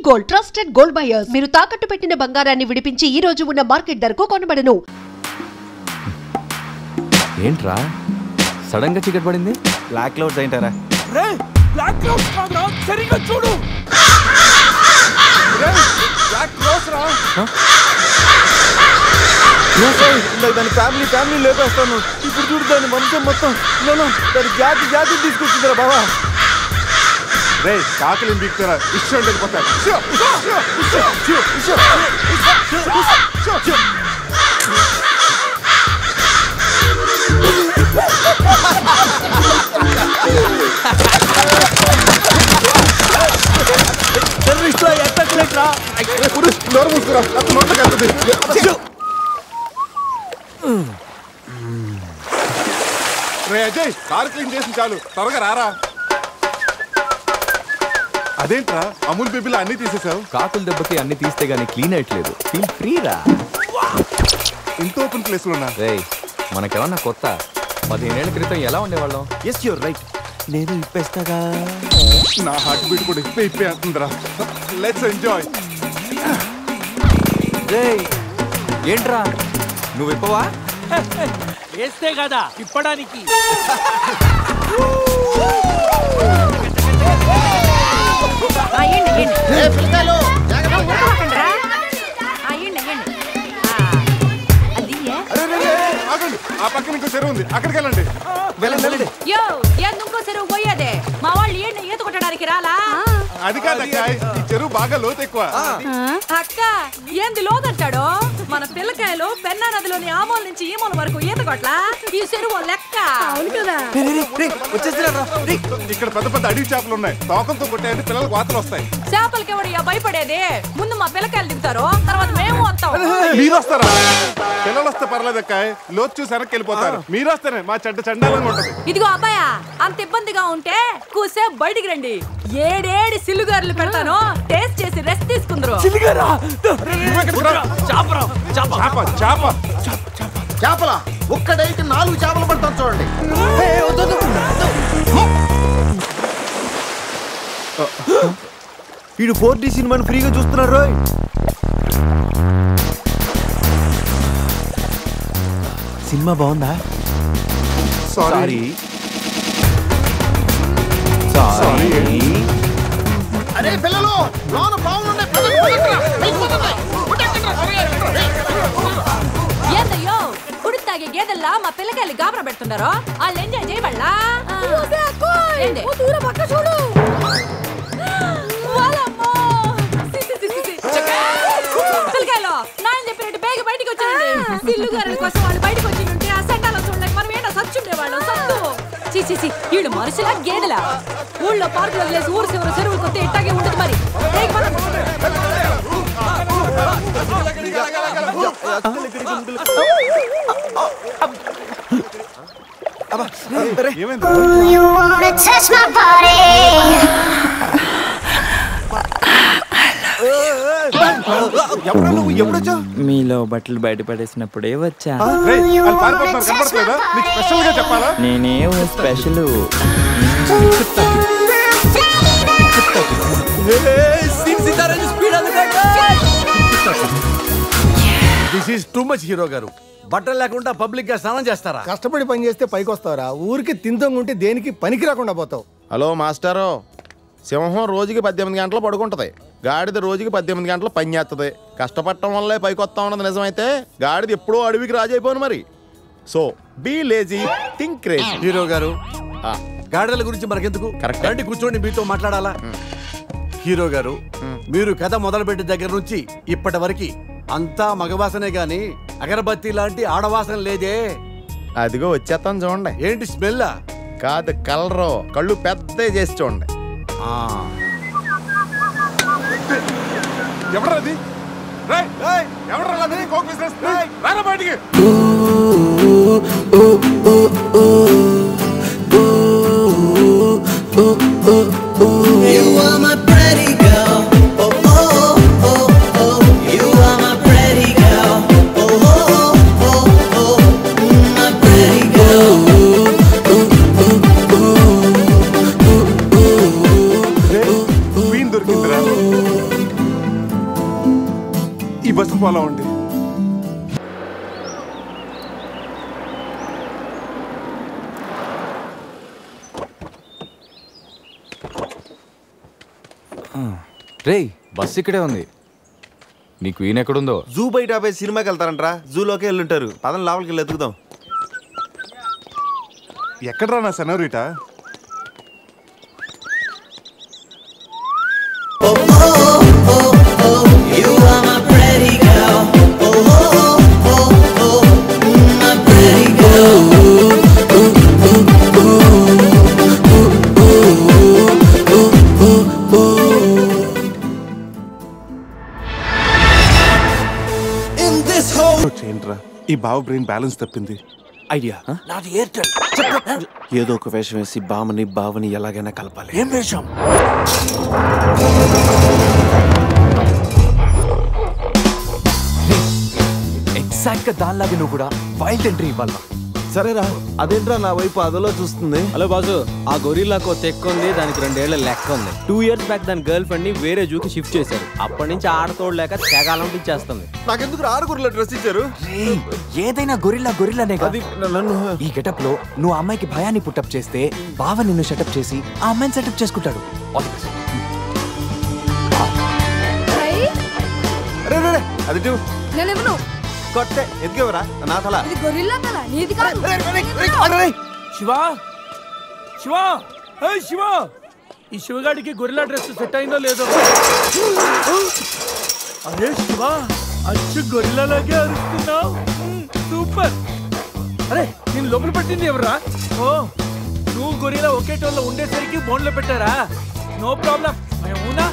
Gold trusted gold buyers. మీరు తాకట్టు పెట్టిన బంగారాన్ని విడిపించి ఈ రోజు ఉన్న మార్కెట్ ధరకు కొనబడను. ఏంట్రా సడన్ గా చీకటి పడింది? బ్లాక్ క్లౌడ్స్ ఏంటారా? రే బ్లాక్ క్లౌడ్స్ కాదురా, సరిగ్గా చూడు. రే బ్లాక్ క్లౌడ్స్ రా. దాని ఫ్యామిలీ లేపేస్తాను. ఇప్పుడు చూడు దాని మంచం మొత్తం దాని జాతి తీసుకొచ్చిందిరా బాబా. రే కాకలి బీక్తారా, ఇష్టం వెళ్ళిపోతారు. నోరు మూసుకురా, నోట్లోకి వెళ్తుంది. రే అజయ్, కారు క్లీన్ చేసి చాలు, త్వరగా రారా. అదేంట్రా అమూల్ బేబీలో అన్ని తీసేసావు? కాకుల దెబ్బకి అన్ని తీస్తే గానీ క్లీన్ అయ్యట్లేదు. ఫీల్ ఫ్రీ రా. ఇంత ఓపెన్ ప్లేస్ లో ఉన్నా. రే మనకేమన్నా కొత్త? 15 ఏళ్ల క్రితం ఎలా ఉండేవాళ్ళం? Yes you're right. నేను ఇప్పేస్తాగా. నా హార్ట్ బీట్ కూడా ఇప్పే అంటుందిరా. Let's enjoy. రే ఏంట్రా నువ్వు ఇప్పవా? వేస్తే కదా ఇప్పడానికి. ఆ పక్కన ఇంకో చెరువు ఉంది, అక్కడికి వెళ్ళండి. ఇంకో చెరువు పోయేదే. మా వాళ్ళు ఏంటి ఈత కొట్టడానికి రాలా? అది కాదక్క, ఈ చెరువు బాగా లోతు ఎక్కువ. అక్క ఏంది లోతంటాడు? మన పిల్లకాయలు పెన్నా నదిలోని ఆ మూల నుంచి ఈ మూల వరకు ఈత కొట్లా. ఈ చెరువు లెక్క. అవును కదా. ఇక్కడ పెద్ద పెద్ద అడవి చేపలు ఉన్నాయి. తోకంతో కొట్టాయంటే పిల్లలకు వాతలు వస్తాయి. చేపలకి ఎవడు భయపడేది? ముందు మా పిల్లకాయలు దిగుతారు, తర్వాత మేము వస్తాం. మీరు వస్తారా? పిల్లలు వస్తే పర్లేదక్క, లోతు చూసి వెనక్కి వెళ్ళిపోతారు. మీరు వస్తేనే మా చెడ్డ చండాలంగా ఉంటది. ఇదిగో అబ్బాయా, అంత ఇబ్బందిగా ఉంటే కూసే బయటికి రండి. ఏడేడి సిల్లుగారులు పెడతాను, టేస్ట్ చేసి రెస్ట్ తీసుకుందరు. చేపల ఒక్కడైతే 4 చేపలు పడతాను చూడండి. వీడు 4D సినిమాని ఫ్రీగా చూస్తున్నారు. సినిమా బాగుందా? సారీ. అరే పిల్లలు, లోన బాగుండే ఏందయ్యో కుడి తాగే గేదెల్లా మా పిల్లకాయలు గాబరా పెడుతున్నారో వాళ్ళు ఎంజాయ్ చేయబడలా. పిల్లకాయలు నాయన చెప్పినట్టు బేగ బయటికి వచ్చేయండి. సిల్లుగారుల కోసం వాళ్ళు బయటకు వచ్చి ఉంటే ఆ సండాలో చూడలేక మనం ఏంటో సచ్చుండేవాళ్ళం. సత్తు చీచి వీళ్ళు మనుషులా గేదెలా? ఊళ్ళో పార్కులు వదిలేసి ఊరు చివరి చెరువులు కొత్త ఇట్టాగే ఉంటుంది. మరి మీలో బట్టలు బయట పడేసినప్పుడే వచ్చా. నేనేం special. This is too much hero గారు. బట్టలు లేకుండా పబ్లిక్ గా స్నానం చేస్తారా? కష్టపడి పని చేస్తే పైకి వస్తావరా? ఊరికి తింతంగుంటే దేనికి పనికి రాకుండా పోతావు. హలో మాస్టారు, సింహం రోజుకి 18 గంటలు పడుకుంటది, గాడిద రోజుకి 18 గంటలు పని చేస్తుంది. కష్టపడటం వల్లే పైకి వస్తా ఉన్నది నిజమైతే గాడిద ఎప్పుడూ అడవికి రాజైపోను. మరి so be lazy, think crazy. Hero గారు, గాడిదల గురించి మనకెందుకు? కరెక్ట్, కూర్చోండి, మీతో మాట్లాడాలా. హీరో గారు, మీరు కథ మొదలుపెట్టిన దగ్గర నుంచి ఇప్పటి వరకు అంతా మగవాసనే గాని అగరబత్తి లాంటి ఆడవాసన లేదే. అదిగో వచ్చేస్తాను చూడండి. ఏంటి స్మెల్? కాదు కలరు, కళ్ళు పెద్ద చేసి చూడండి. ఎవరది? ఎవరది? కోక్ బిజినెస్ రారా బయటికి. You are my pretty girl. Oh oh oh oh. You are my pretty girl. Oh oh oh oh. My pretty girl. వీన్ దొరికిందిరా. బస్సు ఫాలో అవ్వండి. రేయ్ బస్సు ఇక్కడే ఉంది. నీ క్వీన్ ఎక్కడుందో? జూ బయట ఆపే సినిమాకి వెళ్తారంట్రా. జూలోకి వెళ్ళుంటారు. పదం లోపలికి వెళ్ళి ఎత్తుకుదాం. ఎక్కడ్రా నా senorita? You are my pretty girl. Oh, oh, oh, oh, my pretty girl. In this whole చేయండిరా, ఈ బావ బ్రెయిన్ బ్యాలెన్స్ తప్పింది. ఐడియా నాది ఎయిర్టెల్. ఏదో ఒక వేషం వేసి బామని బావని ఎలాగైనా కలపాలి. ఏం వేషం? ఎగ్జాక్ట్ గా దానిలాగే నువ్వు కూడా వైల్డ్ ఎంట్రీ ఇవ్వాలా? సరేరా. అదేంట్రా నా వైపు అదలో చూస్తుంది? హలో బాసు, ఆ గొరిల్లాకు తెక్క ఉంది, దానికి 2 ఏళ్ల లెక్క ఉంది. 2 years బ్యాక్ దాని గర్ల్ ఫ్రెండ్ ని వేరే జూకి షిఫ్ట్ చేశారు. అప్పటి నుంచి ఆడతోడలేక తెగాలంపించేస్తుంది. నాకెందుకు ఆరుగురులో డ్రెస్ ఇచ్చారు? ఏదైనా గొరిల్లానే అది నన్ను ఈ గెటప్ లో నువ్వు అమ్మాయికి భయాన్ని పుట్టప్ చేస్తే బావ నిన్ను సెటప్ చేసి ఆ అమ్మాయిని సెటప్ చేసుకుంటాడు. అది నేనెవను? కొట్టే ఎదిగేవరా నా తల. ఇది గొరిల్లా తల, నీది కాదు. శివా శివా శివా, ఈ శివగాడికి గొరిల్లా డ్రెస్ సెట్ అయిందో లేదో. అరే శివా, అచ్చు గొరిల్లాలాగే అరుస్తున్నావు. సూపర్. అరే నేను లోపల పట్టింది ఎవరా? ఓ, నువ్వు గొరిల్లా ఒకే టోల్లో ఉండేసరికి బోన్లో పెట్టారా? No problem. మేమునా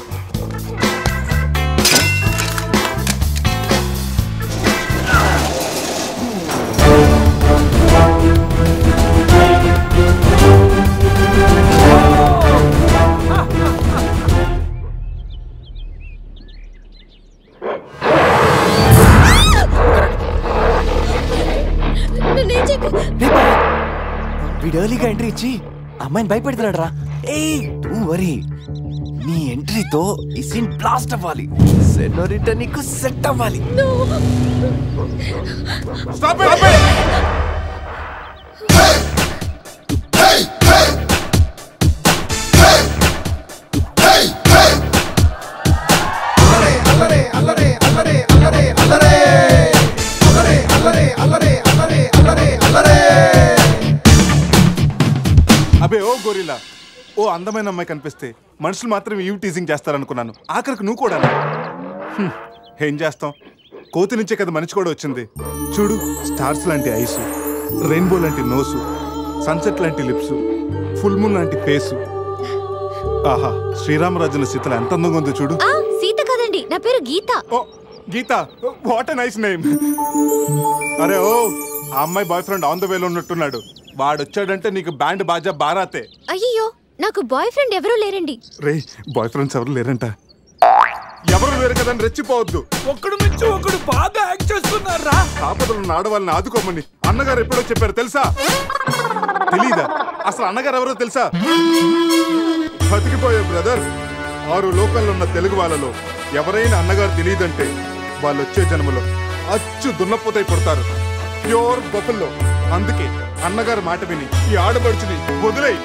వీడు ఎర్లీగా ఎంట్రీ ఇచ్చి అమ్మాయిని భయపెడుతున్నాడు రా. డోంట్ వరీ, నీ ఎంట్రీతో ఈ సీన్ బ్లాస్ట్ అవ్వాలి. సెనోరిటా నీకు సెట్ అవ్వాలి. Stop it! అబే ఓ గొరిల్లా, ఓ అందమైన అమ్మాయి కనిపిస్తే మనుషులు మాత్రం ఈవ్ టీజింగ్ చేస్తారనుకున్నాను. ఆఖరికి నువ్వు కూడా. ఏం చేస్తాం, కోతి నుంచే కదా మనిషి కూడా వచ్చింది. చూడు, స్టార్స్ లాంటి ఐసు, రెయిన్బో లాంటి నోసు, సన్సెట్ లాంటి లిప్స్, ఫుల్ మూన్ లాంటి ఫేసు. ఆహా, శ్రీరామరాజుల సీతలు ఎంత అందంగా ఉందో చూడు. సీత కదండి, నా పేరు గీత. ఓ గీత, వాట్ ఎ నైస్ నేమ్. అరే ఓ, ఆ అమ్మాయి బాయ్ ఫ్రెండ్ ఆన్ ద వేలో ఉన్నట్టున్నాడు. వాడొచ్చాడంటే నీకు బ్యాండ్ బాజా బారాతే. అయ్యో, నాకు బాయ్ ఫ్రెండ్ ఎవరూ లేరండి. రే, బాయ్ ఫ్రెండ్స్ ఎవరు లేరంట. ఎవరు లేరు కదా రెచ్చిపోవద్దు. ఒకడు నుంచి ఒకడు బాగా యాక్ట్ చేస్తున్నారా? ఆపదలున్న ఆడవాళ్ళని ఆదుకోమని అన్నగారు ఎప్పుడో చెప్పారు తెలుసా? తెలీదా? అసలు అన్నగారు ఎవరో తెలుసా? బతికిపోయే బ్రదర్. 6 లోకల్లో ఉన్న తెలుగు వాళ్ళలో ఎవరైనా అన్నగారు తెలియదంటే వాళ్ళు వచ్చే జన్మలో అచ్చు దున్నపోతై పుడతారు. ప్యూర్ బొఫల్లో. అందుకే అన్నగారు మాట విని ఈ ఆడపడుచుని వదిలేయి.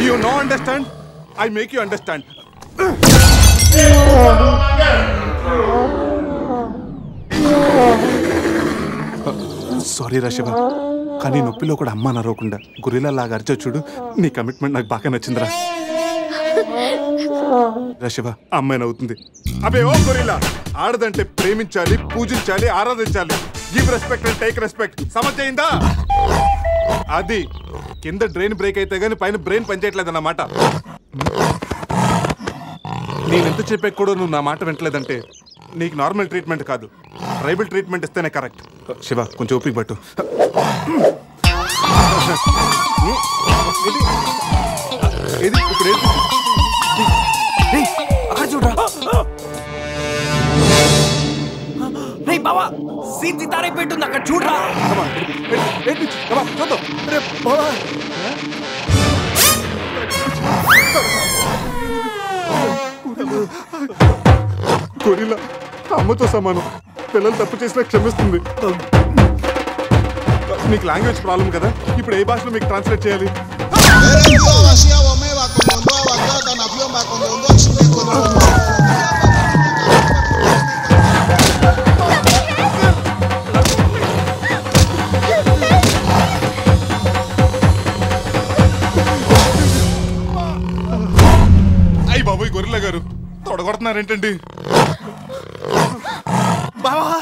You no understand? I make you understand. Sorry రా శివ, కానీ నొప్పిలో కూడా అమ్మ నరవకుండా గురిలా లాగా అరిచో చూడు. నీ కమిట్మెంట్ నాకు బాగా నచ్చిందిరా. రా శివ, అమ్మాయి నవ్వుతుంది. అబే ఓ గురిలా, ఆడదంటే ప్రేమించాలి, పూజించాలి, ఆరాధించాలి. Give respect and take respect. సమర్థయిందా? అది కింద డ్రైన్ బ్రేక్ అయితే గానీ పైన బ్రెయిన్ పనిచేయట్లేదు అన్నమాట. నేను ఎంత చెప్పే కూడా నువ్వు నా మాట వింటలేదంటే నీకు నార్మల్ ట్రీట్మెంట్ కాదు, ట్రైబల్ ట్రీట్మెంట్ ఇస్తేనే కరెక్ట్. శివ, కొంచెం ఓపిక పట్టు. ఇది ఇప్పుడు అక్కడ చూడరా. రే బావా, సీతి తారే పెట్టుంది అక్కడ చూడరా. చూద్దాం. గొరిలా అమ్మతో సమానం. పిల్లలు తప్పు చేసినా క్షమిస్తుంది. మీకు లాంగ్వేజ్ ప్రాబ్లం కదా, ఇప్పుడు ఏ భాషలో మీకు ట్రాన్స్లేట్ చేయాలి? అయ్యి బాబోయ్ గొరిల్లా గారు తొడగొడుతున్నారేంటండి? బావా